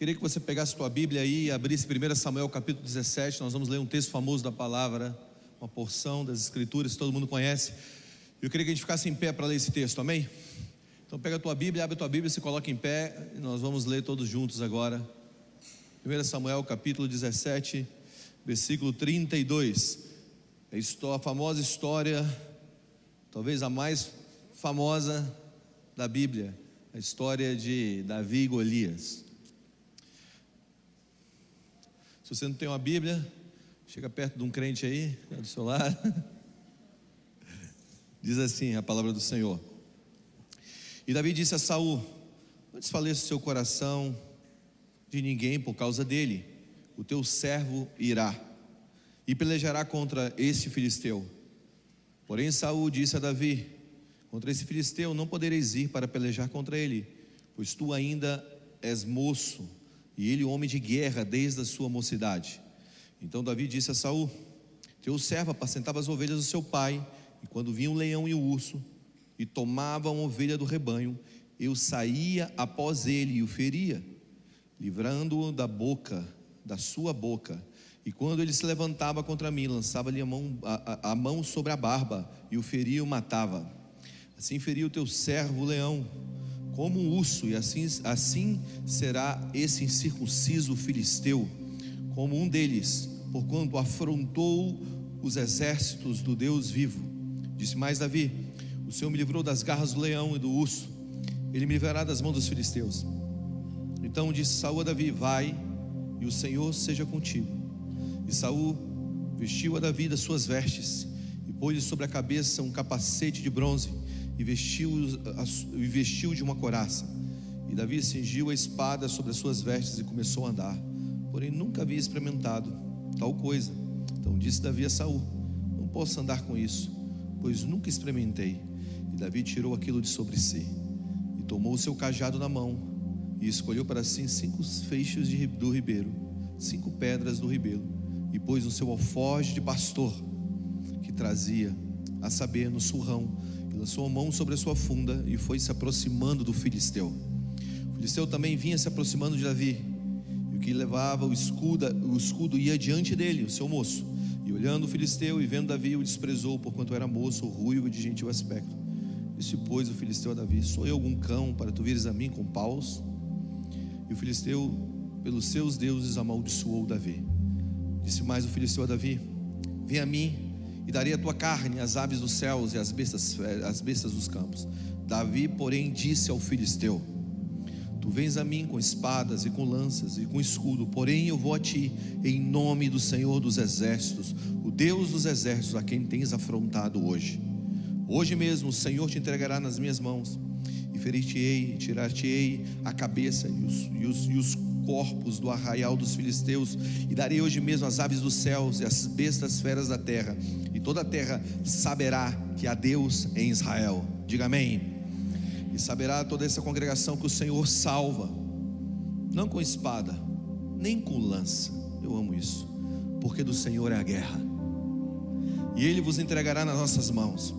Queria que você pegasse a tua Bíblia aí e abrisse 1 Samuel capítulo 17. Nós vamos ler um texto famoso da palavra, uma porção das escrituras que todo mundo conhece. Eu queria que a gente ficasse em pé para ler esse texto, amém? Então pega a tua Bíblia, abre a tua Bíblia, se coloca em pé e nós vamos ler todos juntos agora. 1 Samuel capítulo 17, versículo 32. A famosa história, talvez a mais famosa da Bíblia, a história de Davi e Golias. Se você não tem uma Bíblia, chega perto de um crente aí, do seu lado. Diz assim a palavra do Senhor: E Davi disse a Saul: não desfaleça o seu coração de ninguém por causa dele. O teu servo irá e pelejará contra este filisteu. Porém Saul disse a Davi: contra esse filisteu não podereis ir para pelejar contra ele, pois tu ainda és moço, e ele homem de guerra desde a sua mocidade. Então Davi disse a Saul: teu servo apacentava as ovelhas do seu pai, e quando vinha um leão e o urso e tomavam uma ovelha do rebanho, eu saía após ele e o feria, livrando-o da sua boca. E quando ele se levantava contra mim, lançava-lhe a mão sobre a barba, e o feria e o matava. Assim feria o teu servo o leão como um urso, e assim será esse incircunciso filisteu como um deles, porquanto afrontou os exércitos do Deus vivo. Disse mais Davi: o Senhor me livrou das garras do leão e do urso, ele me livrará das mãos dos filisteus. Então disse Saul a Davi: vai, e o Senhor seja contigo. E Saul vestiu a Davi das suas vestes, e pôs-lhe sobre a cabeça um capacete de bronze, e vestiu de uma couraça. E Davi cingiu a espada sobre as suas vestes e começou a andar, porém nunca havia experimentado tal coisa. Então disse Davi a Saul: não posso andar com isso, pois nunca experimentei. E Davi tirou aquilo de sobre si, e tomou o seu cajado na mão, e escolheu para si 5 feixes do ribeiro, 5 pedras do ribeiro, e pôs no seu alforje de pastor que trazia, a saber, no surrão, e lançou a mão sobre a sua funda, e foi se aproximando do filisteu. O filisteu também vinha se aproximando de Davi, e o que levava o escudo ia diante dele, o seu moço. E olhando o filisteu e vendo Davi, o desprezou, porquanto era moço, ruivo e de gentil aspecto. Disse, pois, o filisteu a Davi: sou eu algum cão para tu vires a mim com paus? E o filisteu, pelos seus deuses, amaldiçoou Davi. Disse mais o filisteu a Davi: vem a mim, e darei a tua carne às aves dos céus e às bestas dos campos. Davi, porém, disse ao filisteu: tu vens a mim com espadas e com lanças e com escudo, porém eu vou a ti em nome do Senhor dos exércitos, o Deus dos exércitos, a quem tens afrontado hoje. Hoje mesmo o Senhor te entregará nas minhas mãos, e ferir-te-ei, tirar-te-ei a cabeça e os corpos do arraial dos filisteus, e darei hoje mesmo as aves dos céus e as bestas feras da terra, e toda a terra saberá que há Deus em Israel. Diga amém. E saberá toda essa congregação que o Senhor salva, não com espada, nem com lança. Eu amo isso, porque do Senhor é a guerra, e Ele vos entregará nas nossas mãos.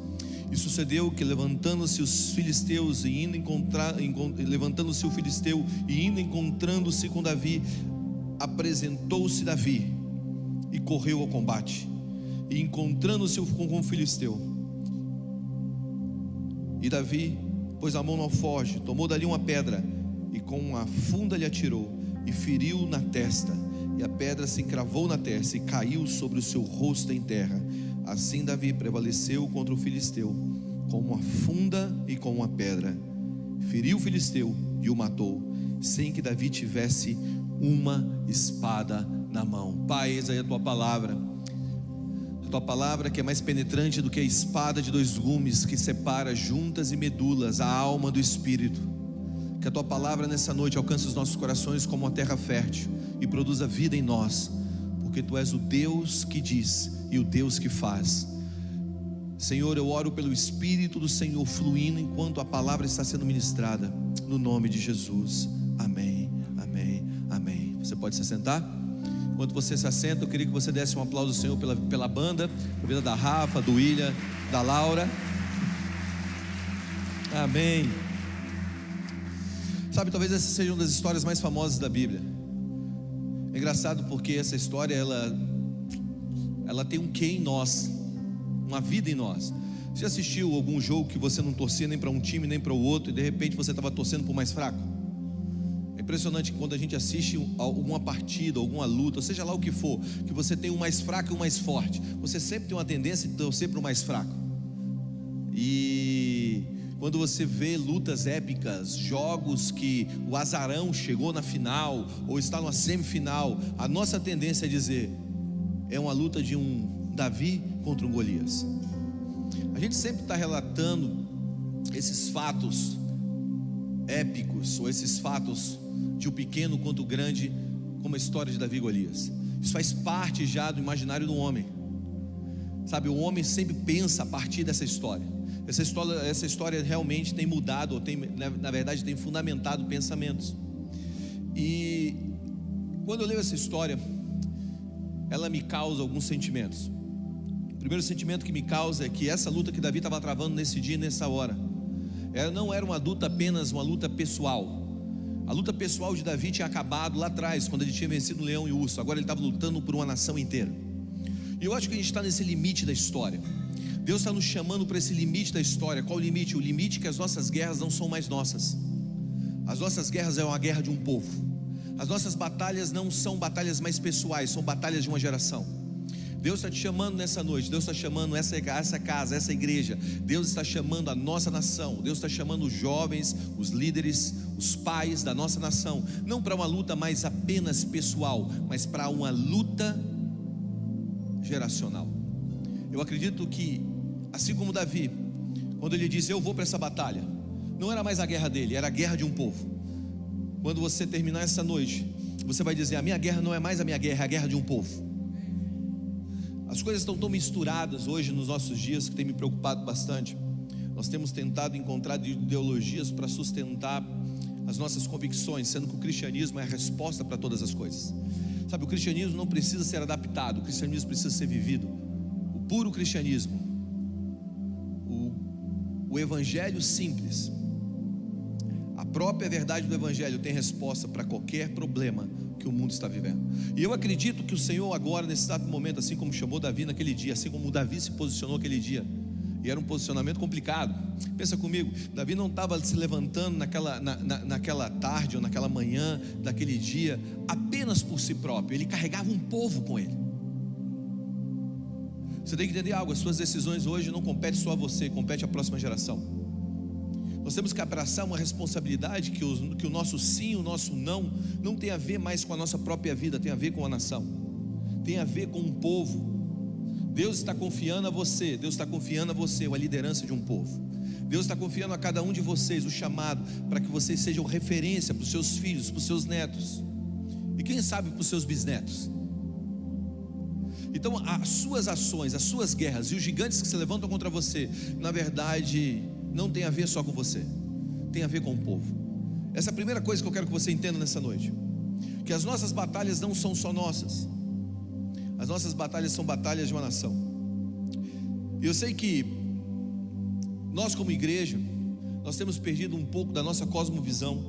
E sucedeu que levantando-se os filisteus e levantando-se o filisteu e indo encontrando-se com Davi, apresentou-se Davi e correu ao combate, e encontrando-se com o filisteu, e Davi pôs a mão no alforje, tomou dali uma pedra e com a funda lhe atirou e feriu na testa, e a pedra se encravou na testa e caiu sobre o seu rosto em terra. Assim Davi prevaleceu contra o filisteu com uma funda e com uma pedra, feriu o filisteu e o matou, sem que Davi tivesse uma espada na mão. Pai, eis aí a tua palavra que é mais penetrante do que a espada de 2 gumes, que separa juntas e medulas, a alma do espírito. Que a tua palavra nessa noite alcance os nossos corações como uma terra fértil e produza vida em nós, porque tu és o Deus que diz e o Deus que faz. Senhor, eu oro pelo Espírito do Senhor fluindo enquanto a palavra está sendo ministrada, no nome de Jesus, amém, amém, amém. Você pode se assentar? Enquanto você se assenta, eu queria que você desse um aplauso ao Senhor pela banda, a vida da Rafa, do William, da Laura. Amém. Sabe, talvez essa seja uma das histórias mais famosas da Bíblia. É engraçado porque essa história, ela tem um quê em nós, uma vida em nós. Você já assistiu algum jogo que você não torcia nem para um time nem para o outro, e de repente você estava torcendo para o mais fraco? É impressionante que quando a gente assiste alguma partida, alguma luta, ou seja lá o que for, que você tem o mais fraco e o mais forte, você sempre tem uma tendência de torcer para o mais fraco. E quando você vê lutas épicas, jogos que o azarão chegou na final ou está numa semifinal, a nossa tendência é dizer: é uma luta de um Davi contra um Golias. A gente sempre está relatando esses fatos épicos, ou esses fatos de o pequeno quanto o grande, como a história de Davi e Golias. Isso faz parte já do imaginário do homem. Sabe, o homem sempre pensa a partir dessa história. Essa história realmente tem mudado, ou tem, na verdade, tem fundamentado pensamentos. E quando eu leio essa história, ela me causa alguns sentimentos. O primeiro sentimento que me causa é que essa luta que Davi estava travando nesse dia e nessa hora, ela não era uma luta apenas uma luta pessoal. A luta pessoal de Davi tinha acabado lá atrás, quando ele tinha vencido o leão e o urso. Agora ele estava lutando por uma nação inteira. E eu acho que a gente está nesse limite da história. Deus está nos chamando para esse limite da história. Qual o limite? O limite que as nossas guerras não são mais nossas. As nossas guerras é uma guerra de um povo. As nossas batalhas não são batalhas mais pessoais, são batalhas de uma geração. Deus está te chamando nessa noite. Deus está chamando essa casa, essa igreja. Deus está chamando a nossa nação. Deus está chamando os jovens, os líderes, os pais da nossa nação, não para uma luta mais apenas pessoal, mas para uma luta geracional. Eu acredito que, assim como Davi, quando ele diz: eu vou para essa batalha, não era mais a guerra dele, era a guerra de um povo. Quando você terminar essa noite, você vai dizer: a minha guerra não é mais a minha guerra, é a guerra de um povo. As coisas estão tão misturadas hoje nos nossos dias, que tem me preocupado bastante. Nós temos tentado encontrar ideologias para sustentar as nossas convicções, sendo que o cristianismo é a resposta para todas as coisas. Sabe, o cristianismo não precisa ser adaptado, o cristianismo precisa ser vivido. O puro cristianismo, o evangelho simples, a própria verdade do evangelho tem resposta para qualquer problema que o mundo está vivendo. E eu acredito que o Senhor agora, nesse exato momento, assim como chamou Davi naquele dia, assim como Davi se posicionou naquele dia, e era um posicionamento complicado. Pensa comigo, Davi não estava se levantando naquela tarde ou naquela manhã daquele dia apenas por si próprio, ele carregava um povo com ele. Você tem que entender algo: as suas decisões hoje não competem só a você, compete à próxima geração. Nós temos que abraçar uma responsabilidade que o nosso sim, o nosso não tem a ver mais com a nossa própria vida, tem a ver com a nação, tem a ver com um povo. Deus está confiando a você, Deus está confiando a você a liderança de um povo. Deus está confiando a cada um de vocês o chamado para que vocês sejam referência para os seus filhos, para os seus netos, e quem sabe para os seus bisnetos. Então as suas ações, as suas guerras e os gigantes que se levantam contra você, na verdade, não tem a ver só com você, tem a ver com o povo. Essa é a primeira coisa que eu quero que você entenda nessa noite: que as nossas batalhas não são só nossas, as nossas batalhas são batalhas de uma nação. E eu sei que nós, como igreja, nós temos perdido um pouco da nossa cosmovisão,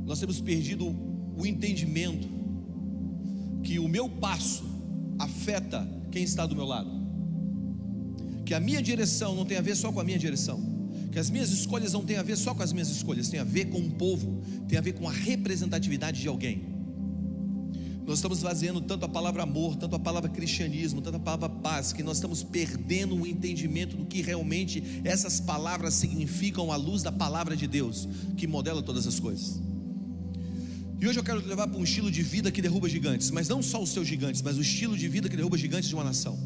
nós temos perdido o entendimento que o meu passo afeta quem está do meu lado, que a minha direção não tem a ver só com a minha direção, que as minhas escolhas não tem a ver só com as minhas escolhas, tem a ver com um povo, tem a ver com a representatividade de alguém. Nós estamos vaziando tanto a palavra amor, tanto a palavra cristianismo, tanto a palavra paz, que nós estamos perdendo o entendimento do que realmente essas palavras significam à luz da palavra de Deus, que modela todas as coisas. E hoje eu quero te levar para um estilo de vida que derruba gigantes, mas não só os seus gigantes, mas o estilo de vida que derruba gigantes de uma nação,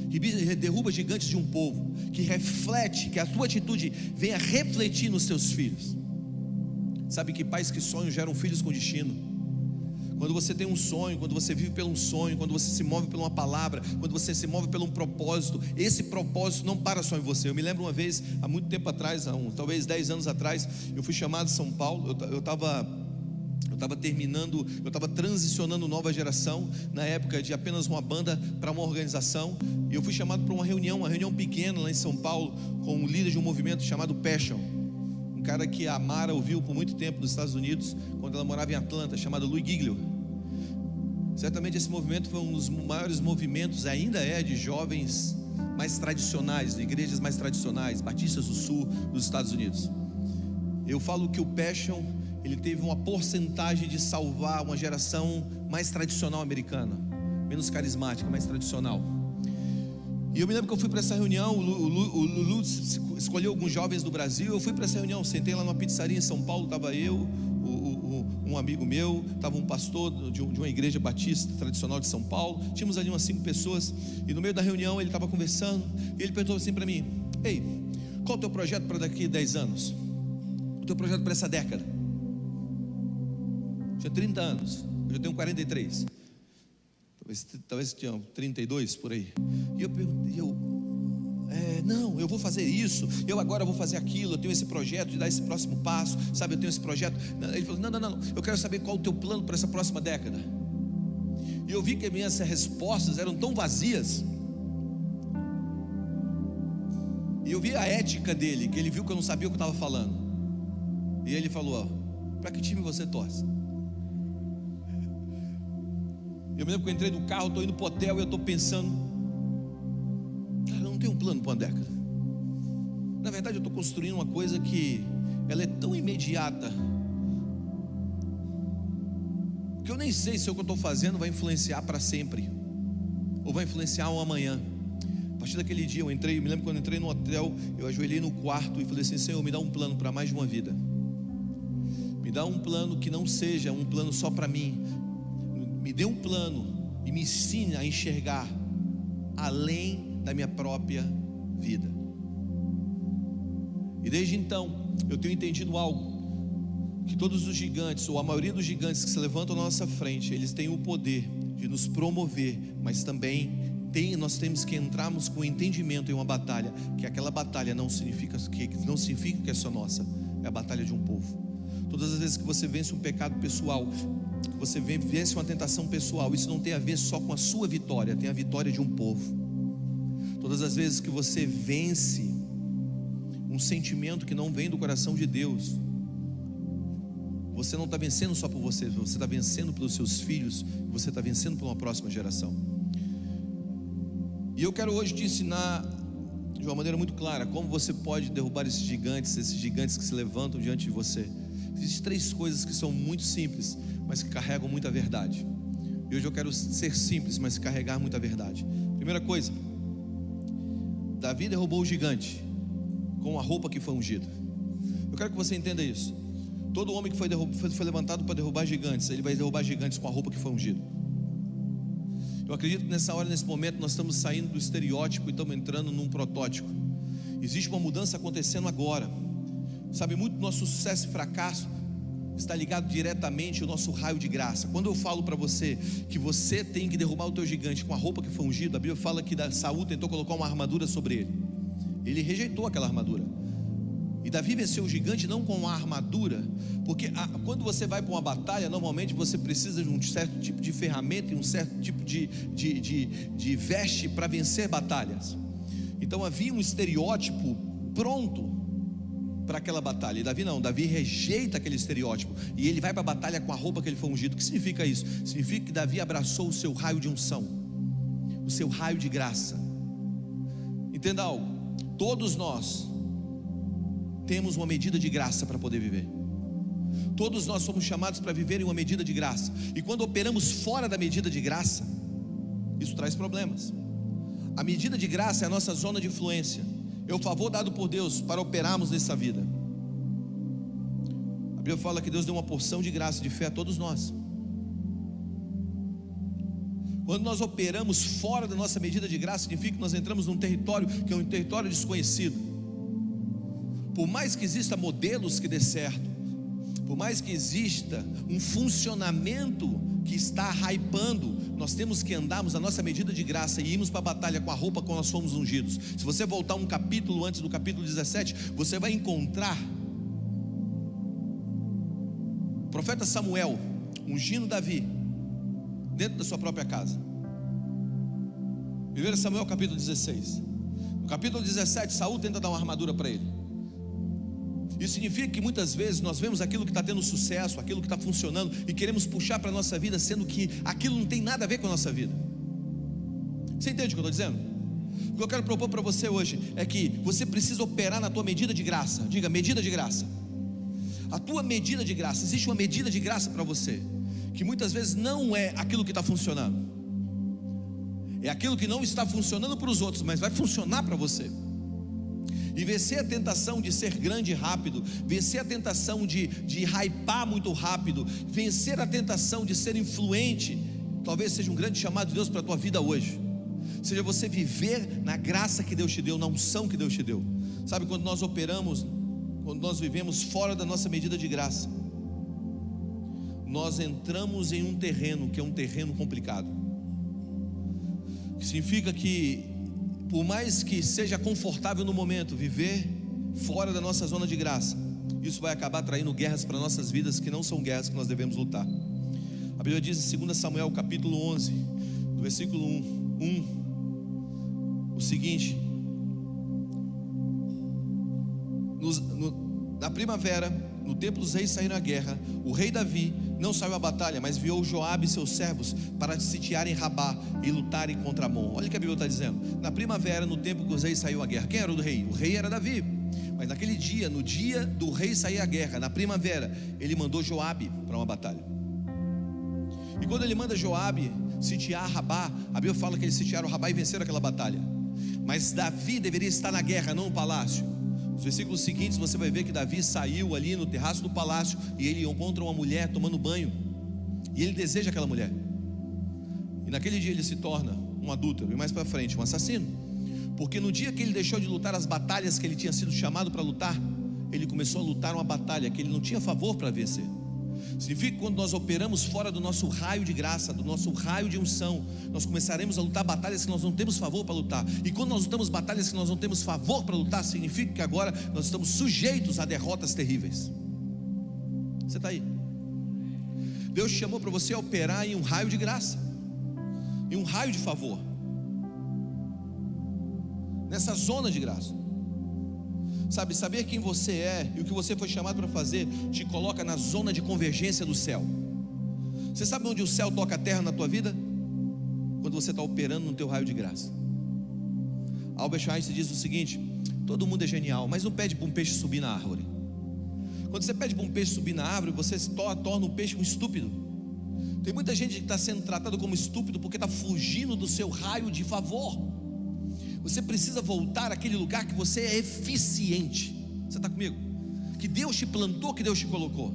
que derruba gigantes de um povo, que reflete, que a tua atitude venha refletir nos seus filhos. Sabe que pais que sonham geram filhos com destino. Quando você tem um sonho, quando você vive pelo um sonho, quando você se move por uma palavra, quando você se move por um propósito, esse propósito não para só em você. Eu me lembro uma vez, há muito tempo atrás, talvez 10 anos atrás, eu fui chamado de São Paulo. Eu estava transicionando nova geração, na época de apenas uma banda para uma organização, e eu fui chamado para uma reunião pequena lá em São Paulo, com um líder de um movimento chamado Passion, um cara que a Mara ouviu por muito tempo nos Estados Unidos, quando ela morava em Atlanta, chamado Louis Giglio. Certamente esse movimento foi um dos maiores movimentos, ainda é, de jovens mais tradicionais, de igrejas mais tradicionais, batistas do sul dos Estados Unidos. Eu falo que o Passion, ele teve uma porcentagem de salvar uma geração mais tradicional americana, menos carismática, mais tradicional. E eu me lembro que eu fui para essa reunião, o Lulu escolheu alguns jovens do Brasil. Eu fui para essa reunião, sentei lá numa pizzaria em São Paulo, estava eu, um amigo meu, estava um pastor de uma igreja batista tradicional de São Paulo. Tínhamos ali umas 5 pessoas, e no meio da reunião ele estava conversando, e ele perguntou assim para mim: ei, qual é o teu projeto para daqui a 10 anos? O teu projeto para essa década? Tinha 30 anos, eu já tenho 43. Talvez tinha 32 por aí. E eu perguntei, não, eu vou fazer isso, eu agora vou fazer aquilo, eu tenho esse projeto de dar esse próximo passo, sabe, eu tenho esse projeto. Ele falou: não, eu quero saber qual é o teu plano para essa próxima década. E eu vi que minhas respostas eram tão vazias, e eu vi a ética dele, que ele viu que eu não sabia o que eu estava falando. E ele falou: para que time você torce? Eu me lembro que eu entrei no carro, estou indo para o hotel e eu estou pensando: cara, eu não tenho um plano para uma década. Na verdade, eu estou construindo uma coisa que ela é tão imediata, que eu nem sei se o que eu estou fazendo vai influenciar para sempre, ou vai influenciar um amanhã. A partir daquele dia eu entrei, me lembro quando eu entrei no hotel, eu ajoelhei no quarto e falei assim: Senhor, me dá um plano para mais de uma vida. Me dá um plano que não seja um plano só para mim. Me dê um plano e me ensine a enxergar além da minha própria vida. E desde então eu tenho entendido algo, que todos os gigantes, ou a maioria dos gigantes que se levantam na nossa frente, eles têm o poder de nos promover, mas também nós temos que entrarmos com entendimento em uma batalha, que aquela batalha não significa que é só nossa, é a batalha de um povo. Todas as vezes que você vence um pecado pessoal, que você vence uma tentação pessoal, isso não tem a ver só com a sua vitória, tem a vitória de um povo. Todas as vezes que você vence um sentimento que não vem do coração de Deus, você não está vencendo só por você está vencendo pelos seus filhos, você está vencendo por uma próxima geração. E eu quero hoje te ensinar de uma maneira muito clara como você pode derrubar esses gigantes que se levantam diante de você. Existem 3 coisas que são muito simples, mas que carregam muita verdade. E hoje eu quero ser simples, mas carregar muita verdade. Primeira coisa: Davi derrubou o gigante com a roupa que foi ungida. Eu quero que você entenda isso. Todo homem que foi levantado para derrubar gigantes, ele vai derrubar gigantes com a roupa que foi ungida. Eu acredito que nessa hora, nesse momento, nós estamos saindo do estereótipo e estamos entrando num protótipo. Existe uma mudança acontecendo agora. Sabe, muito do nosso sucesso e fracasso está ligado diretamente ao nosso raio de graça. Quando eu falo para você que você tem que derrubar o teu gigante com a roupa que foi ungida, a Bíblia fala que Saul tentou colocar uma armadura sobre ele. Ele rejeitou aquela armadura. E Davi venceu o gigante não com uma armadura, porque quando você vai para uma batalha, normalmente você precisa de um certo tipo de ferramenta e um certo tipo de veste para vencer batalhas. Então havia um estereótipo pronto para aquela batalha. E Davi não, Davi rejeita aquele estereótipo e ele vai para a batalha com a roupa que ele foi ungido. O que significa isso? Significa que Davi abraçou o seu raio de unção, o seu raio de graça. Entenda algo: todos nós temos uma medida de graça para poder viver. Todos nós somos chamados para viver em uma medida de graça. E quando operamos fora da medida de graça, isso traz problemas. A medida de graça é a nossa zona de influência, é o favor dado por Deus para operarmos nessa vida. A Bíblia fala que Deus deu uma porção de graça, de fé a todos nós. Quando nós operamos fora da nossa medida de graça, significa que nós entramos num território que é um território desconhecido. Por mais que exista modelos que dê certo, por mais que exista um funcionamento que está hypando, nós temos que andarmos a nossa medida de graça e irmos para a batalha com a roupa como nós fomos ungidos. Se você voltar um capítulo antes do capítulo 17, você vai encontrar o profeta Samuel ungindo Davi dentro da sua própria casa. 1 Samuel capítulo 16. No capítulo 17, Saul tenta dar uma armadura para ele. Isso significa que muitas vezes nós vemos aquilo que está tendo sucesso, aquilo que está funcionando, e queremos puxar para a nossa vida, sendo que aquilo não tem nada a ver com a nossa vida. Você entende o que eu estou dizendo? O que eu quero propor para você hoje é que você precisa operar na tua medida de graça. Diga, medida de graça. A tua medida de graça, existe uma medida de graça para você, que muitas vezes não é aquilo que está funcionando, é aquilo que não está funcionando para os outros, mas vai funcionar para você. E vencer a tentação de ser grande e rápido, vencer a tentação de hypar muito rápido, vencer a tentação de ser influente, talvez seja um grande chamado de Deus para a tua vida hoje. Seja você viver na graça que Deus te deu, na unção que Deus te deu. Sabe, quando nós operamos, quando nós vivemos fora da nossa medida de graça, nós entramos em um terreno que é um terreno complicado. Que significa que, por mais que seja confortável no momento, viver fora da nossa zona de graça, isso vai acabar traindo guerras para nossas vidas que não são guerras que nós devemos lutar. A Bíblia diz em 2 Samuel capítulo 11, no versículo 1, o seguinte: na primavera, no tempo dos reis saíram à guerra, o rei Davi não saiu à batalha, mas enviou Joabe e seus servos para sitiarem Rabá e lutarem contra Amon. Olha o que a Bíblia está dizendo. Na primavera, no tempo que os reis saíram à guerra, quem era o rei? O rei era Davi. Mas naquele dia, no dia do rei sair à guerra, na primavera, ele mandou Joabe para uma batalha. E quando ele manda Joabe sitiar Rabá, a Bíblia fala que eles sitiaram Rabá e venceram aquela batalha. Mas Davi deveria estar na guerra, não no palácio. Nos versículos seguintes você vai ver que Davi saiu ali no terraço do palácio, e ele encontra uma mulher tomando banho, e ele deseja aquela mulher, e naquele dia ele se torna um adúltero, e mais para frente um assassino, porque no dia que ele deixou de lutar as batalhas que ele tinha sido chamado para lutar, ele começou a lutar uma batalha que ele não tinha favor para vencer. Significa que quando nós operamos fora do nosso raio de graça, do nosso raio de unção, nós começaremos a lutar batalhas que nós não temos favor para lutar. E quando nós lutamos batalhas que nós não temos favor para lutar, significa que agora nós estamos sujeitos a derrotas terríveis. Você está aí? Deus te chamou para você operar em um raio de graça, em um raio de favor, nessa zona de graça. Sabe, saber quem você é e o que você foi chamado para fazer te coloca na zona de convergência do céu. Você sabe onde o céu toca a terra na tua vida? Quando você está operando no teu raio de graça. Albert Einstein diz o seguinte: todo mundo é genial, mas não pede para um peixe subir na árvore. Quando você pede para um peixe subir na árvore, você torna o peixe um estúpido. Tem muita gente que está sendo tratado como estúpido porque está fugindo do seu raio de favor. Você precisa voltar àquele lugar que você é eficiente. Você está comigo? Que Deus te plantou, que Deus te colocou.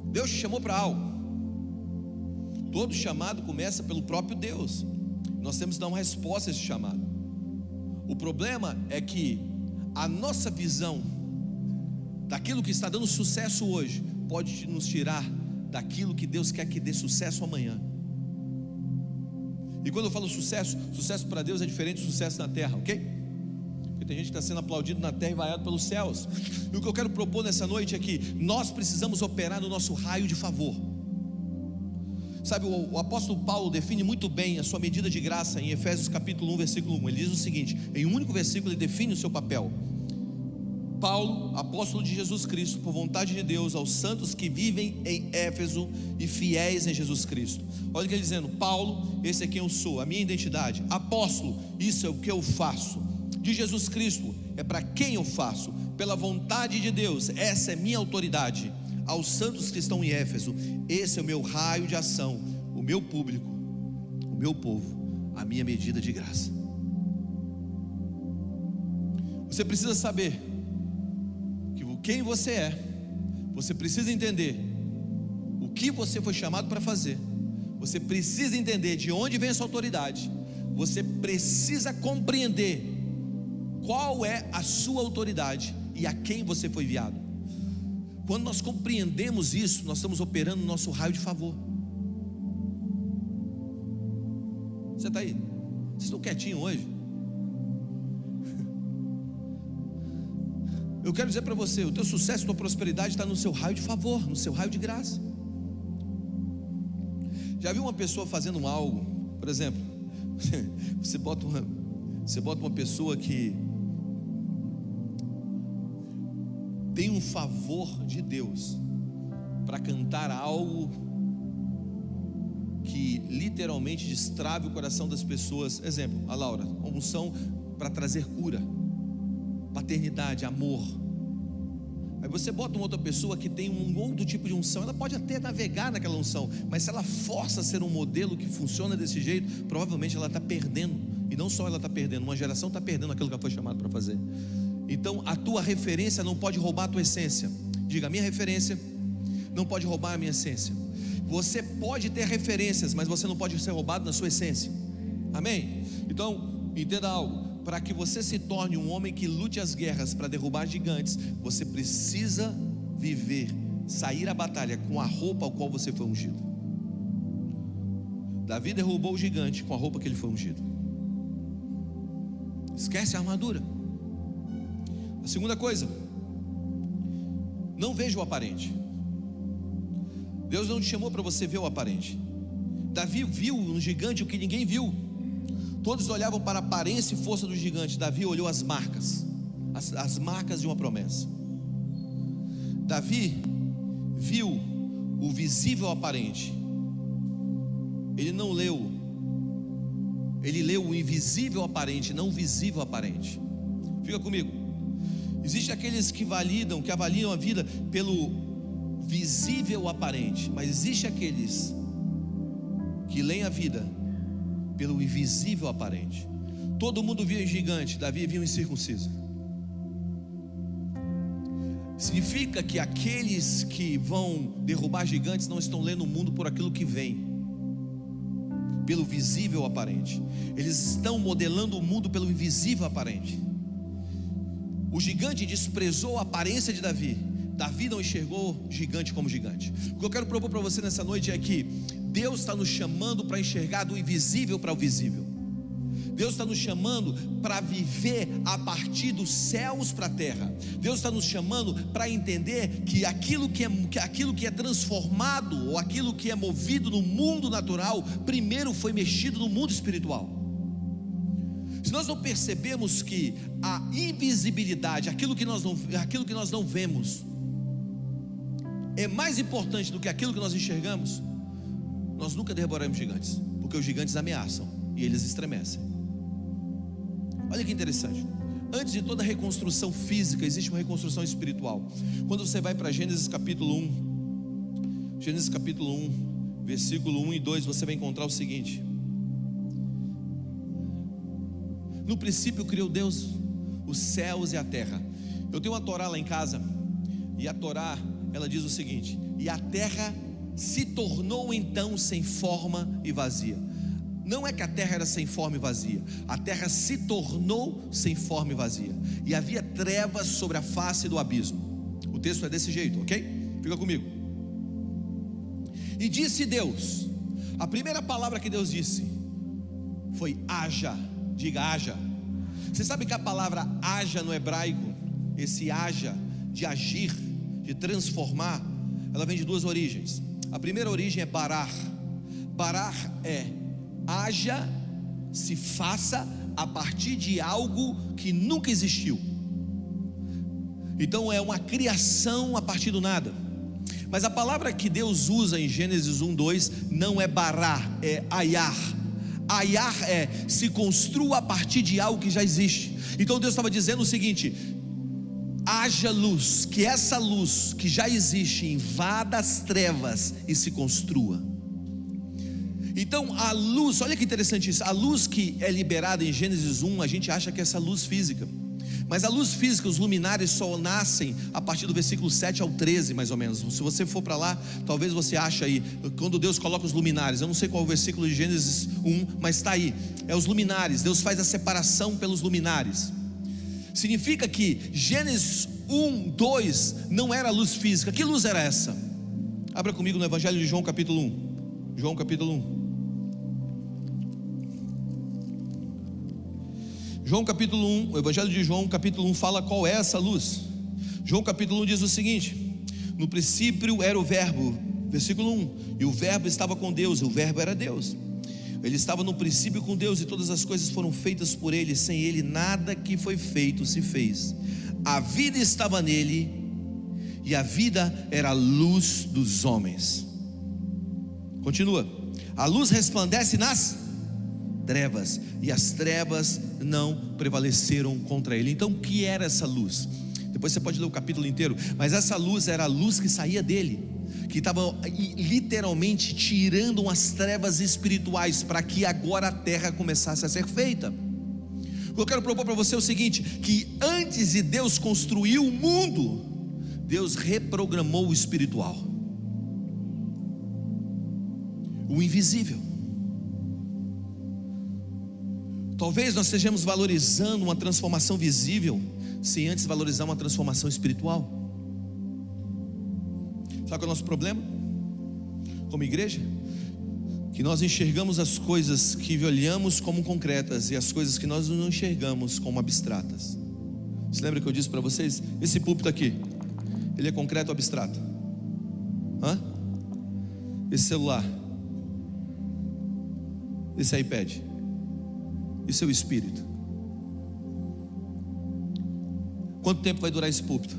Deus te chamou para algo. Todo chamado começa pelo próprio Deus. Nós temos que dar uma resposta a esse chamado. O problema é que a nossa visão daquilo que está dando sucesso hoje pode nos tirar daquilo que Deus quer que dê sucesso amanhã. E quando eu falo sucesso, sucesso para Deus é diferente do sucesso na terra, ok? Porque tem gente que está sendo aplaudido na terra e vaiado pelos céus. E o que eu quero propor nessa noite é que nós precisamos operar no nosso raio de favor. Sabe, o apóstolo Paulo define muito bem a sua medida de graça em Efésios capítulo 1, versículo 1. Ele diz o seguinte, em um único versículo ele define o seu papel: Paulo, apóstolo de Jesus Cristo, por vontade de Deus, aos santos que vivem em Éfeso e fiéis em Jesus Cristo. Olha o que ele dizendo: Paulo, esse é quem eu sou, a minha identidade. Apóstolo, isso é o que eu faço. De Jesus Cristo, é para quem eu faço, pela vontade de Deus, essa é minha autoridade. Aos santos que estão em Éfeso, esse é o meu raio de ação, o meu público, o meu povo, a minha medida de graça. Você precisa saber quem você é, você precisa entender o que você foi chamado para fazer, você precisa entender de onde vem essa autoridade, você precisa compreender qual é a sua autoridade e a quem você foi enviado. Quando nós compreendemos isso, nós estamos operando no nosso raio de favor. Você está aí? Vocês estão quietinhos hoje? Eu quero dizer para você, o teu sucesso, a tua prosperidade está no seu raio de favor, no seu raio de graça. Já viu uma pessoa fazendo algo? Por exemplo, você bota uma pessoa que tem um favor de Deus para cantar algo que literalmente destrave o coração das pessoas. Exemplo, a Laura, uma unção para trazer cura, paternidade, amor. Aí você bota uma outra pessoa que tem um outro tipo de unção, ela pode até navegar naquela unção, mas se ela força a ser um modelo que funciona desse jeito, provavelmente ela está perdendo. E não só ela está perdendo, uma geração está perdendo aquilo que ela foi chamada para fazer. Então a tua referência não pode roubar a tua essência. Diga, a minha referência não pode roubar a minha essência. Você pode ter referências, mas você não pode ser roubado na sua essência. Amém? Então, entenda algo. Para que você se torne um homem que lute as guerras para derrubar gigantes, você precisa viver, sair à batalha com a roupa ao qual você foi ungido. Davi derrubou o gigante com a roupa que ele foi ungido. Esquece a armadura. A segunda coisa, não veja o aparente. Deus não te chamou para você ver o aparente. Davi viu um gigante o que ninguém viu. Todos olhavam para a aparência e força do gigante. Davi olhou as marcas, as marcas de uma promessa. Davi viu o visível aparente. Ele não leu, ele leu o invisível aparente, não o visível aparente. Fica comigo. Existem aqueles que avaliam a vida pelo visível aparente, mas existe aqueles que leem a vida pelo invisível aparente. Todo mundo via um gigante, Davi via um incircunciso. Significa que aqueles que vão derrubar gigantes não estão lendo o mundo por aquilo que vem, pelo visível aparente. Eles estão modelando o mundo pelo invisível aparente. O gigante desprezou a aparência de Davi. Davi não enxergou gigante como gigante. O que eu quero propor para você nessa noite é que Deus está nos chamando para enxergar do invisível para o visível. Deus está nos chamando para viver a partir dos céus para a terra. Deus está nos chamando para entender que aquilo que é transformado, ou aquilo que é movido no mundo natural, primeiro foi mexido no mundo espiritual. Se nós não percebemos que a invisibilidade, aquilo que nós não vemos, é mais importante do que aquilo que nós enxergamos, nós nunca derrubaremos gigantes, porque os gigantes ameaçam e eles estremecem. Olha que interessante. Antes de toda reconstrução física, existe uma reconstrução espiritual. Quando você vai para Gênesis capítulo 1, versículo 1 e 2, você vai encontrar o seguinte: no princípio criou Deus os céus e a terra. Eu tenho uma Torá lá em casa, e a Torá, ela diz o seguinte: e a terra se tornou então sem forma e vazia. Não é que a terra era sem forma e vazia, a terra se tornou sem forma e vazia, e havia trevas sobre a face do abismo. O texto é desse jeito, ok? Fica comigo. E disse Deus, a primeira palavra que Deus disse foi haja. Diga haja. Você sabe que a palavra haja no hebraico, esse haja, de agir, de transformar, ela vem de duas origens. A primeira origem é barar. Barar é haja, se faça a partir de algo que nunca existiu. Então é uma criação a partir do nada. Mas a palavra que Deus usa em Gênesis 1:2 não é barar, é ayar. Ayar é se construa a partir de algo que já existe. Então Deus estava dizendo o seguinte: haja luz, que essa luz que já existe invada as trevas e se construa. Então a luz, olha que interessante isso, a luz que é liberada em Gênesis 1, a gente acha que é essa luz física, mas a luz física, os luminares só nascem a partir do versículo 7 ao 13 mais ou menos. Se você for para lá, talvez você ache aí, quando Deus coloca os luminares, eu não sei qual é o versículo de Gênesis 1, mas está aí, é os luminares. Deus faz a separação pelos luminares. Significa que Gênesis 1:2 não era luz física. Que luz era essa? Abra comigo no Evangelho de João capítulo 1. João capítulo 1. João capítulo 1, o Evangelho de João capítulo 1 fala qual é essa luz. João capítulo 1 diz o seguinte: no princípio era o verbo, versículo 1, e o verbo estava com Deus, e o verbo era Deus. Ele estava no princípio com Deus, e todas as coisas foram feitas por Ele, sem Ele nada que foi feito se fez. A vida estava nele, e a vida era a luz dos homens. Continua: a luz resplandece nas trevas, e as trevas não prevaleceram contra ele. Então o que era essa luz? Depois você pode ler o capítulo inteiro, mas essa luz era a luz que saía dele, que estava literalmente tirando as trevas espirituais, para que agora a terra começasse a ser feita. Eu quero propor para você o seguinte: que antes de Deus construir o mundo, Deus reprogramou o espiritual, o invisível. Talvez nós estejamos valorizando uma transformação visível, sem antes valorizar uma transformação espiritual. Sabe qual é o nosso problema como igreja? Que nós enxergamos as coisas que olhamos como concretas, e as coisas que nós não enxergamos como abstratas. Você lembra que eu disse para vocês? Esse púlpito aqui, ele é concreto ou abstrato? Esse celular, esse iPad, e seu espírito? Quanto tempo vai durar esse púlpito?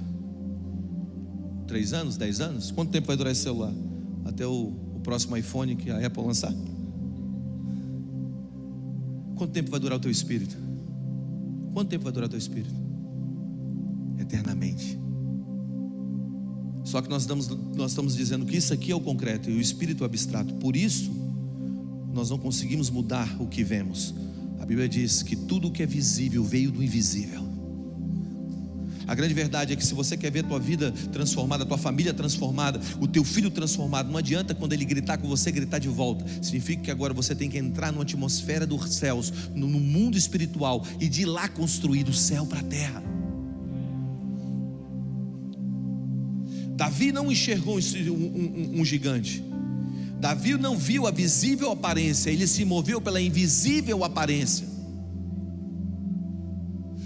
3 anos, 10 anos? Quanto tempo vai durar esse celular? Até o próximo iPhone que a Apple lançar? Quanto tempo vai durar o teu espírito? Quanto tempo vai durar o teu espírito? Eternamente. Só que nós estamos dizendo que isso aqui é o concreto e o espírito é o abstrato. Por isso nós não conseguimos mudar o que vemos. A Bíblia diz que tudo o que é visível veio do invisível. A grande verdade é que se você quer ver a tua vida transformada, a tua família transformada, o teu filho transformado, não adianta quando ele gritar com você, gritar de volta. Significa que agora você tem que entrar numa atmosfera dos céus, no mundo espiritual, e de lá construir do céu para a terra. Davi não enxergou um gigante. Davi não viu a visível aparência, ele se moveu pela invisível aparência.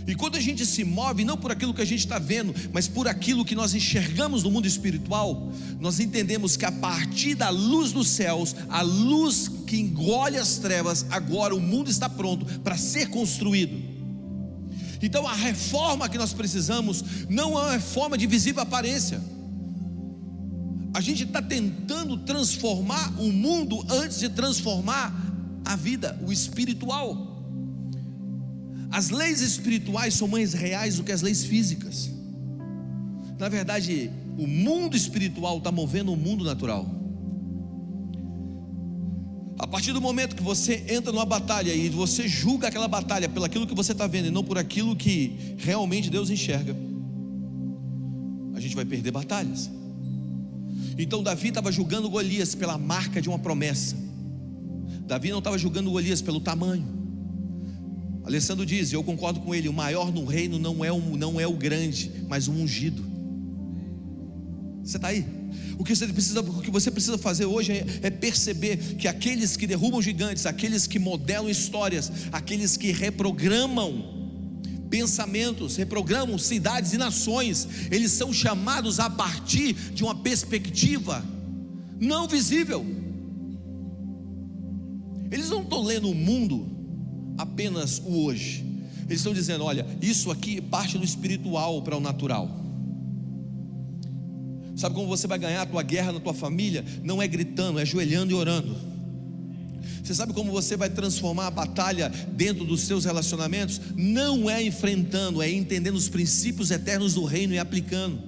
E quando a gente se move, não por aquilo que a gente está vendo, mas por aquilo que nós enxergamos no mundo espiritual, nós entendemos que a partir da luz dos céus, a luz que engole as trevas, agora o mundo está pronto para ser construído. Então a reforma que nós precisamos não é uma reforma de visível aparência. A gente está tentando transformar o mundo antes de transformar a vida, o espiritual. As leis espirituais são mais reais do que as leis físicas. Na verdade, o mundo espiritual está movendo o mundo natural. A partir do momento que você entra numa batalha e você julga aquela batalha pelo aquilo que você está vendo e não por aquilo que realmente Deus enxerga, a gente vai perder batalhas. Então Davi estava julgando Golias pela marca de uma promessa. Davi não estava julgando Golias pelo tamanho. Alessandro diz, e eu concordo com ele, o maior no reino não é o grande, mas o ungido. Você está aí? O que você precisa fazer hoje é perceber que aqueles que derrubam gigantes, aqueles que modelam histórias, aqueles que reprogramam pensamentos, reprogramam cidades e nações, eles são chamados a partir de uma perspectiva não visível. Eles não estão lendo o mundo apenas o hoje. Eles estão dizendo, olha, isso aqui parte do espiritual para o natural. Sabe como você vai ganhar a tua guerra na tua família? Não é gritando, é ajoelhando e orando. Você sabe como você vai transformar a batalha dentro dos seus relacionamentos? Não é enfrentando, é entendendo os princípios eternos do reino e aplicando.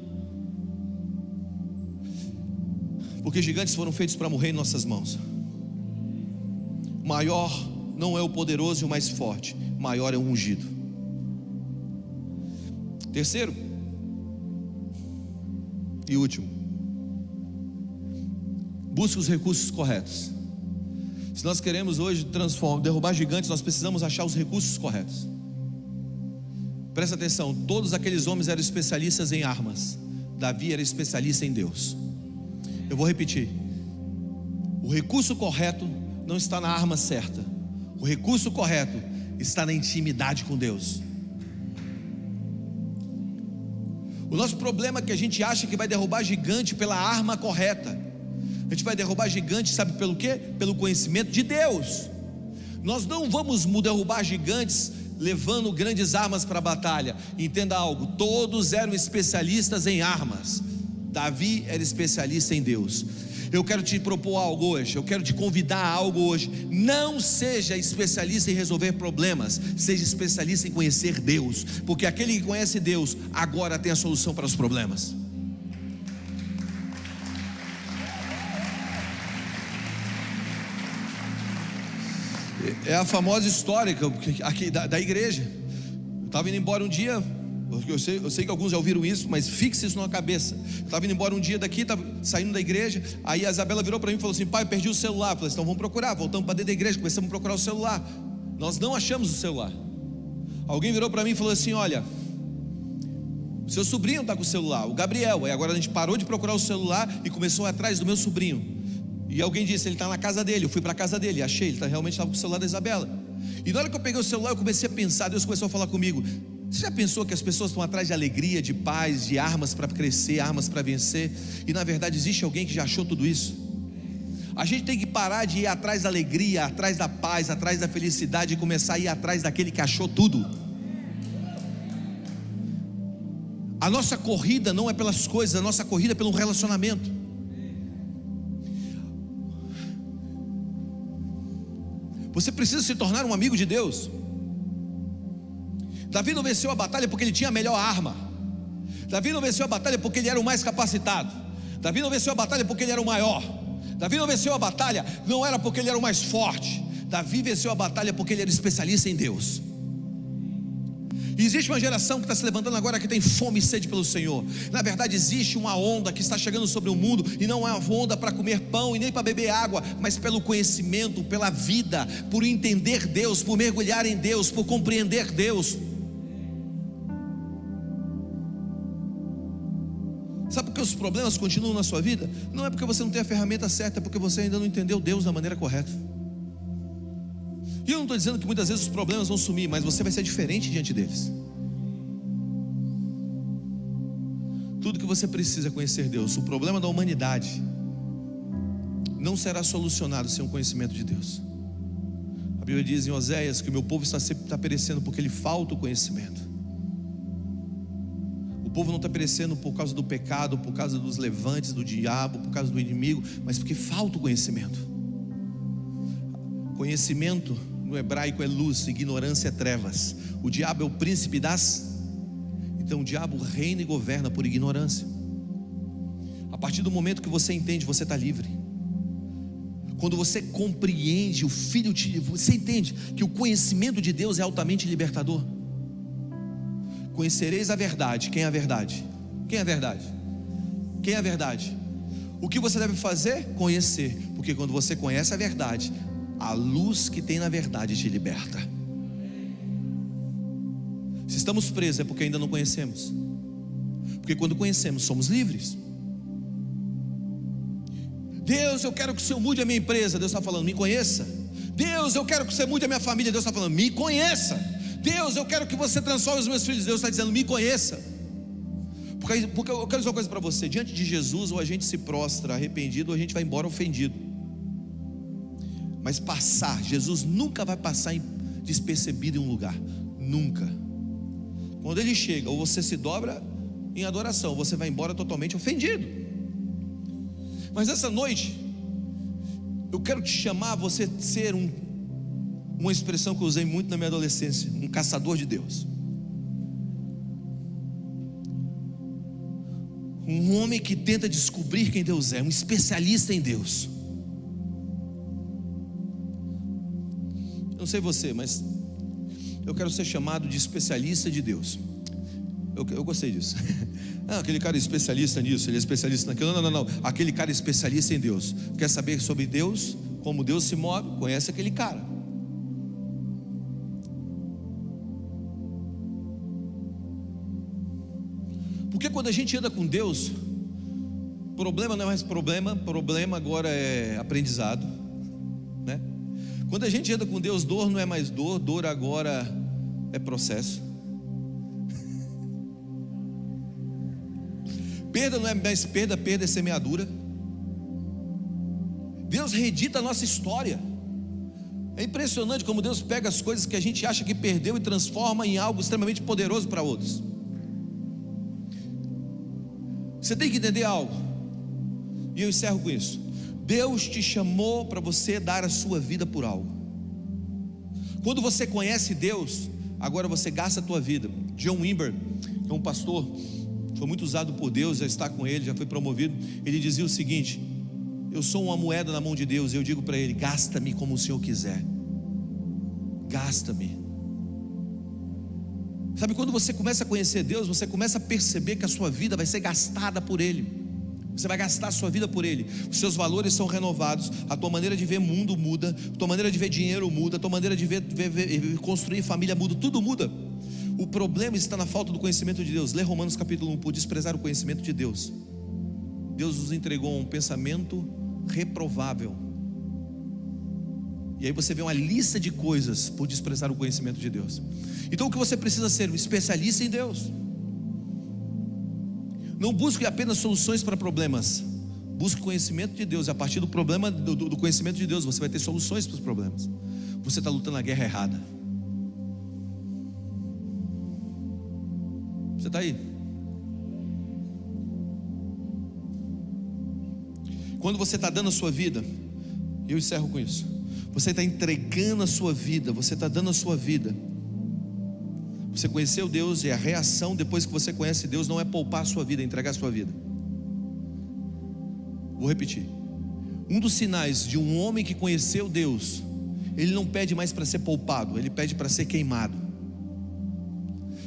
Porque gigantes foram feitos para morrer em nossas mãos. Maior não é o poderoso e o mais forte, maior é o ungido. Terceiro e último, busque os recursos corretos. Se nós queremos hoje derrubar gigantes, nós precisamos achar os recursos corretos. Presta atenção, todos aqueles homens eram especialistas em armas. Davi era especialista em Deus. Eu vou repetir: o recurso correto não está na arma certa. O recurso correto está na intimidade com Deus. O nosso problema é que a gente acha que vai derrubar gigante pela arma correta. A gente vai derrubar gigante, sabe pelo quê? Pelo conhecimento de Deus. Nós não vamos derrubar gigantes levando grandes armas para a batalha. Entenda algo, todos eram especialistas em armas. Davi era especialista em Deus. Eu quero te propor algo hoje, eu quero te convidar a algo hoje. Não seja especialista em resolver problemas, seja especialista em conhecer Deus, porque aquele que conhece Deus agora tem a solução para os problemas. É a famosa história aqui da igreja. Eu estava indo embora um dia. Eu sei que alguns já ouviram isso, mas fixe isso na cabeça. Eu estava indo embora um dia daqui, estava saindo da igreja. Aí a Isabela virou para mim e falou assim: pai, eu perdi o celular. Eu falei assim: então vamos procurar. Voltamos para dentro da igreja, começamos a procurar o celular. Nós não achamos o celular. Alguém virou para mim e falou assim: olha, seu sobrinho está com o celular, o Gabriel. Aí agora a gente parou de procurar o celular e começou atrás do meu sobrinho. E alguém disse: ele está na casa dele. Eu fui para a casa dele, achei, ele realmente estava com o celular da Isabela. E na hora que eu peguei o celular, eu comecei a pensar. Deus começou a falar comigo: você já pensou que as pessoas estão atrás de alegria, de paz, de armas para crescer, armas para vencer? E na verdade existe alguém que já achou tudo isso? A gente tem que parar de ir atrás da alegria, atrás da paz, atrás da felicidade, e começar a ir atrás daquele que achou tudo. A nossa corrida não é pelas coisas, a nossa corrida é pelo relacionamento. Você precisa se tornar um amigo de Deus. Davi não venceu a batalha porque ele tinha a melhor arma. Davi não venceu a batalha porque ele era o mais capacitado. Davi não venceu a batalha porque ele era o maior. Davi não venceu a batalha, não era porque ele era o mais forte. Davi venceu a batalha porque ele era especialista em Deus. E existe uma geração que está se levantando agora que tem fome e sede pelo Senhor. Na verdade existe uma onda que está chegando sobre o mundo, e não é uma onda para comer pão e nem para beber água, mas pelo conhecimento, pela vida, por entender Deus, por mergulhar em Deus, por compreender Deus. Sabe por que os problemas continuam na sua vida? Não é porque você não tem a ferramenta certa, é porque você ainda não entendeu Deus da maneira correta. E eu não estou dizendo que muitas vezes os problemas vão sumir, mas você vai ser diferente diante deles. Tudo que você precisa é conhecer Deus. O problema da humanidade não será solucionado sem o conhecimento de Deus. A Bíblia diz em Oséias que o meu povo está perecendo porque lhe falta o conhecimento. O povo não está perecendo por causa do pecado, por causa dos levantes do diabo, por causa do inimigo, mas porque falta o conhecimento. Conhecimento no hebraico é luz, ignorância é trevas. O diabo é o príncipe das... Então o diabo reina e governa por ignorância. A partir do momento que você entende, você está livre. Quando você compreende, você entende que o conhecimento de Deus é altamente libertador. Conhecereis a verdade. Quem é a verdade? Quem é a verdade? Quem é a verdade? O que você deve fazer? Conhecer. Porque quando você conhece a verdade, a luz que tem na verdade te liberta. Se estamos presos é porque ainda não conhecemos. Porque quando conhecemos, somos livres. Deus, eu quero que o Senhor mude a minha empresa. Deus está falando: me conheça. Deus, eu quero que você mude a minha família. Deus está falando: me conheça. Deus, eu quero que você transforme os meus filhos. Deus está dizendo: me conheça. Porque eu quero dizer uma coisa para você: diante de Jesus, ou a gente se prostra arrependido, ou a gente vai embora ofendido. Mas Jesus nunca vai passar despercebido em um lugar. Nunca. Quando Ele chega, ou você se dobra em adoração, ou você vai embora totalmente ofendido. Mas essa noite, eu quero te chamar a você ser uma expressão que eu usei muito na minha adolescência: um caçador de Deus. Um homem que tenta descobrir quem Deus é, um especialista em Deus. Não sei você, mas eu quero ser chamado de especialista de Deus. Eu gostei disso. Não, aquele cara é especialista nisso, ele é especialista naquilo. Não. Aquele cara é especialista em Deus. Quer saber sobre Deus, como Deus se move? Conhece aquele cara. Porque quando a gente anda com Deus, problema não é mais problema agora é aprendizado, né? Quando a gente anda com Deus, dor não é mais dor agora é processo. Perda não é mais perda é semeadura. Deus reedita a nossa história. É impressionante como Deus pega as coisas que a gente acha que perdeu e transforma em algo extremamente poderoso para outros. Você tem que entender algo, e eu encerro com isso. Deus te chamou para você dar a sua vida por algo. Quando você conhece Deus, agora você gasta a tua vida. John Wimber, que é um pastor, foi muito usado por Deus, já está com ele, já foi promovido. Ele dizia o seguinte: eu sou uma moeda na mão de Deus, e eu digo para ele: gasta-me como o Senhor quiser, gasta-me. Sabe, quando você começa a conhecer Deus, você começa a perceber que a sua vida vai ser gastada por Ele. Você vai gastar a sua vida por Ele. Os seus valores são renovados, a tua maneira de ver mundo muda, a tua maneira de ver dinheiro muda, a tua maneira de ver construir família muda, tudo muda. O problema está na falta do conhecimento de Deus. Lê Romanos capítulo 1, por desprezar o conhecimento de Deus. Deus nos entregou um pensamento reprovável. E aí você vê uma lista de coisas por desprezar o conhecimento de Deus. Então o que você precisa ser? Um especialista em Deus. Não busque apenas soluções para problemas, busque conhecimento de Deus. E a partir do problema, do conhecimento de Deus, você vai ter soluções para os problemas. Você está lutando a guerra errada. Você está aí? Quando você está dando a sua vida, eu encerro com isso, você está entregando a sua vida, você está dando a sua vida. Você conheceu Deus, e a reação depois que você conhece Deus não é poupar a sua vida, é entregar a sua vida. Vou repetir. Um dos sinais de um homem que conheceu Deus, ele não pede mais para ser poupado, ele pede para ser queimado.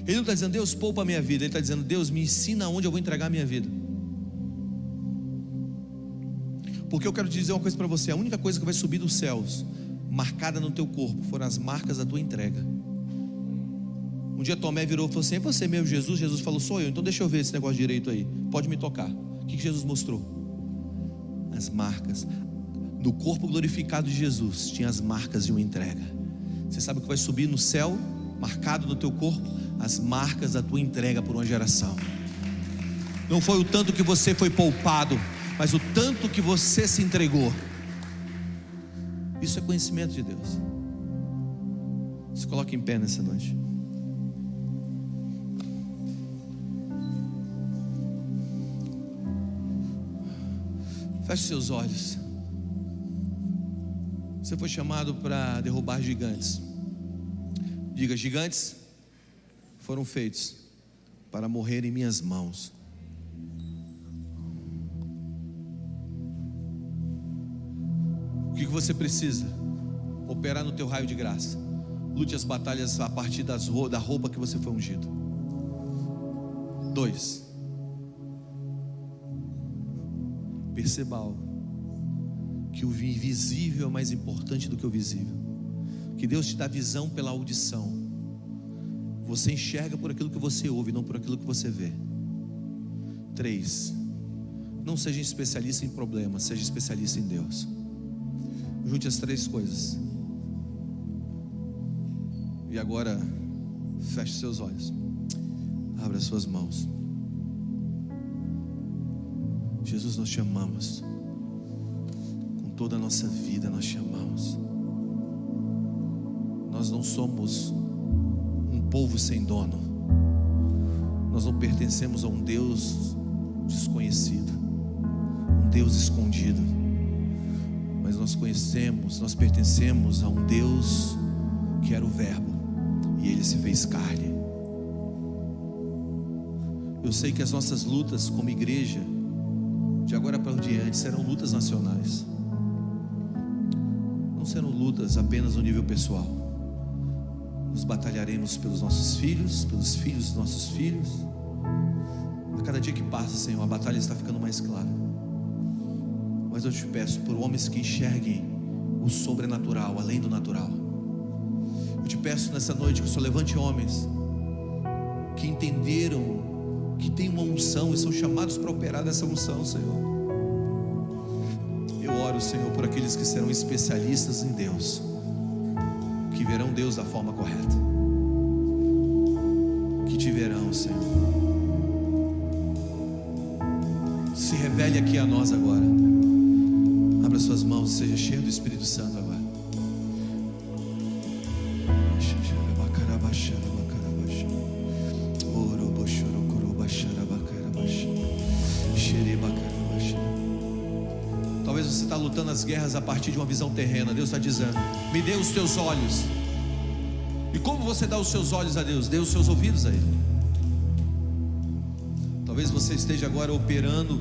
Ele não está dizendo: Deus, poupa a minha vida. Ele está dizendo: Deus, me ensina onde eu vou entregar a minha vida. Porque eu quero te dizer uma coisa para você: a única coisa que vai subir dos céus, marcada no teu corpo, foram as marcas da tua entrega. Um dia Tomé virou e falou assim: é você mesmo, Jesus? Jesus falou: sou eu. Então deixa eu ver esse negócio direito aí, pode me tocar. O que Jesus mostrou? As marcas. No corpo glorificado de Jesus tinha as marcas de uma entrega. Você sabe o que vai subir no céu, marcado no teu corpo? As marcas da tua entrega por uma geração. Não foi o tanto que você foi poupado, mas o tanto que você se entregou. Isso é conhecimento de Deus. Se coloque em pé nessa noite. Feche seus olhos. Você foi chamado para derrubar gigantes. Diga: gigantes foram feitos para morrer em minhas mãos. O que você precisa? Operar no teu raio de graça. Lute as batalhas a partir da roupa que você foi ungido. 2. Perceba algo, que o invisível é mais importante do que o visível. Que Deus te dá visão pela audição. Você enxerga por aquilo que você ouve, não por aquilo que você vê. 3. Não seja especialista em problemas, seja especialista em Deus. Junte as 3 coisas. E agora, feche seus olhos, abra suas mãos. Jesus, nós te amamos. Com toda a nossa vida nós te amamos. Nós não somos um povo sem dono. Nós não pertencemos a um Deus desconhecido, um Deus escondido. Mas nós pertencemos a um Deus que era o Verbo, e Ele se fez carne. Eu sei que as nossas lutas como igreja, de agora para diante, serão lutas nacionais. Não serão lutas apenas no nível pessoal. Nós batalharemos pelos nossos filhos, pelos filhos dos nossos filhos. A cada dia que passa, Senhor, a batalha está ficando mais clara. Mas eu te peço por homens que enxerguem o sobrenatural, além do natural. Eu te peço nessa noite que o Senhor levante homens que entenderam que tem uma unção e são chamados para operar dessa unção, Senhor. Eu oro, Senhor, por aqueles que serão especialistas em Deus, que verão Deus da forma correta, que te verão, Senhor. Se revele aqui a nós agora. Abra suas mãos e seja cheio do Espírito Santo agora. talvez você está lutando as guerras a partir de uma visão terrena. Deus está dizendo: me dê os teus olhos. E como você dá os seus olhos a Deus? Dê os seus ouvidos a Ele. Talvez você esteja agora operando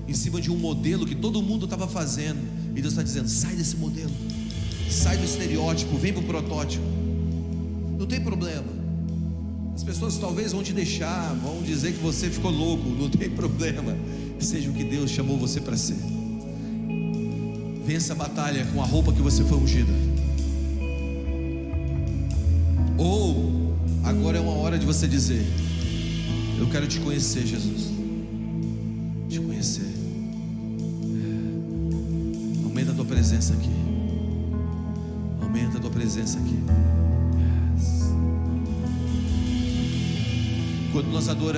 em cima de um modelo que todo mundo estava fazendo, e Deus está dizendo: sai desse modelo, sai do estereótipo, vem para o protótipo. Não tem problema. As pessoas talvez vão te deixar, vão dizer que você ficou louco. Não tem problema. Seja o que Deus chamou você para ser. Vença a batalha com a roupa que você foi ungida. Ou agora é uma hora de você dizer: eu quero te conhecer, Jesus. Te conhecer. Aumenta a tua presença aqui. Aumenta a tua presença aqui. Yes. Quando nós adoramos,